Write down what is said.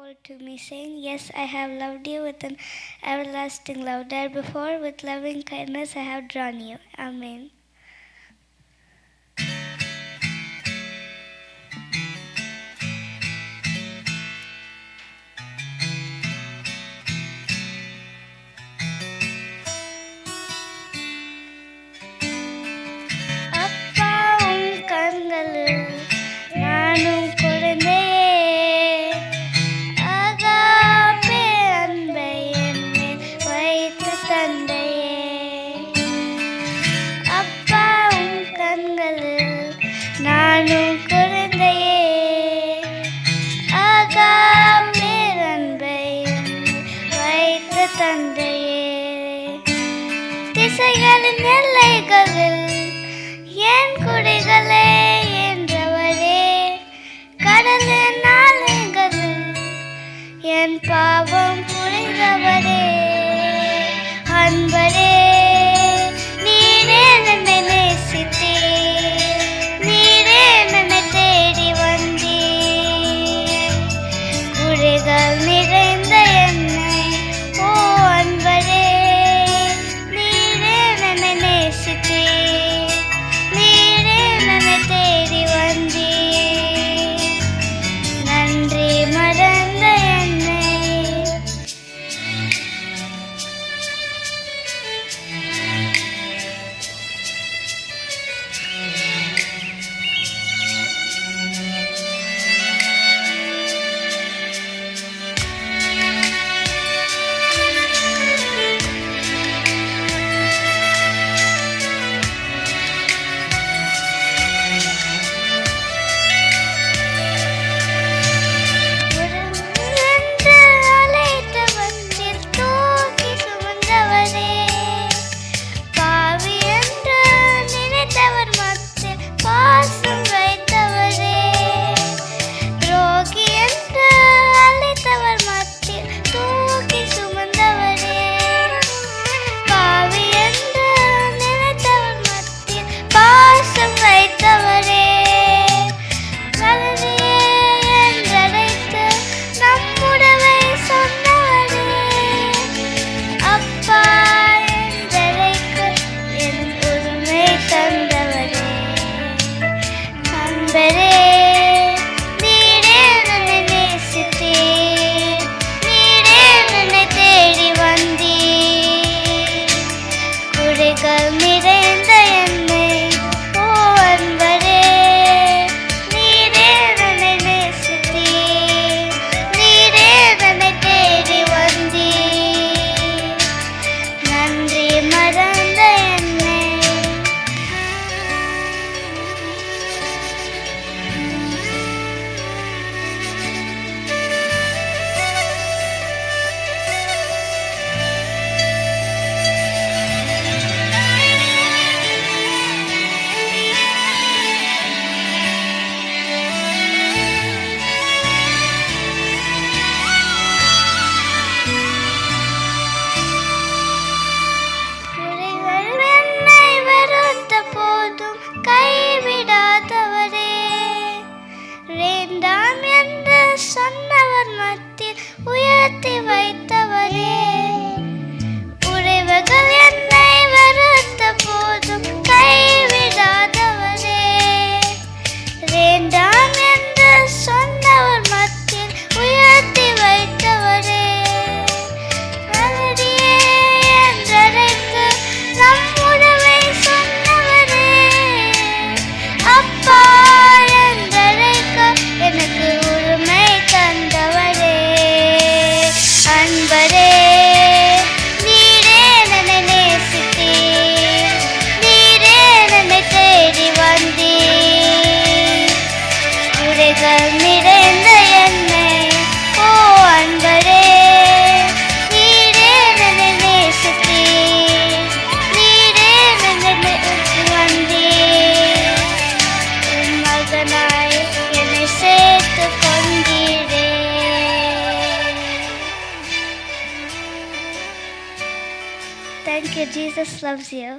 hold to me, saying, Yes, I have loved you with an everlasting love. There before, with loving kindness, I have drawn you. Amen. அப்பாவும் கண்களில் நானும் குழந்தையே, ஆகாப்பே அன்பை என்மேல் வைத்த தந்தையே. அப்பாவும் கண்களில் நானும் குழந்தையே, ஆகாப்பே அன்பை என்மேல் வைத்த தந்தையே. திசைகளின் எல்லைகளில் என் குடிகளே என்றவரே, கடலின் ஆலைகளில் என் பாவம் புரிந்தவரே. அன்பரே, நீரே என்னை நேசித்தீர், நீரே என்னை தேடி வந்தீர். குறைகள் நிறைந்த என்னை, ஓ அன்பரே, நீரே என்னை நேசித்தீர், நீரே என்னை தேடி வந்தீர். நன்றி மறந்த என்னை என்று அழைத்தவற்றில் தூக்கி சுமந்தவரே, பாவி என்று நினைத்தவர் மத்தியில் பாசம் வைத்தவரே, துரோகி என்று அழைத்தவர் மத்தியில் தூக்கி சுமந்தவரே, பாவி என்று நினைத்தவர் மத்தியில் பாசம் வைத்தவரே. வலதியே என்றழைத்து நம்முடவை சொன்னவரே, அப்பா என்றழைக்க என் உரிமை தந்தவரே. அன்பரே, நீரே என்னை நேசித்தீர், நீரே என்னை தேடி வந்தீர். குறைகள் நிறைந்த என்னை, ஓ அன்பரே, நீரே என்னை நேசித்தீர், நீரே என்னை தேடி வந்தீர். நன்றி மறந்த என்னை குறைகள் என்னை வெறுத்த போதும் கைவிடாதவரே, வேண்டாம் என்று சொன்னவர் மத்தியில் உயர்த்தி வைத்தவரே. உறவுகள் என்னை வெறுத்த போதும் கைவிடாதவரே, வேண்டாம் என்று சொன்னவர் மத்தியில் உயர்த்தி வைத்தவரே. வலதியே என்றழைத்து நம்முடவை சொன்னவரே, அப்பா என்றழைக்க எனக்கு உரிமை தந்தவரே. அன்பரே, நீரே என்னை நேசித்தீர், நீரே என்னை தேடி வந்தீர். குறைகள் நிறைந்த என்னை, ஓ அன்பரே, நீரே என்னை நேசித்தீர், நீரே என்னை தேடி வந்தீர். உம் மகனாய் என்னை சேர்த்துக் கொண்டீரே. Thank you. Jesus loves you.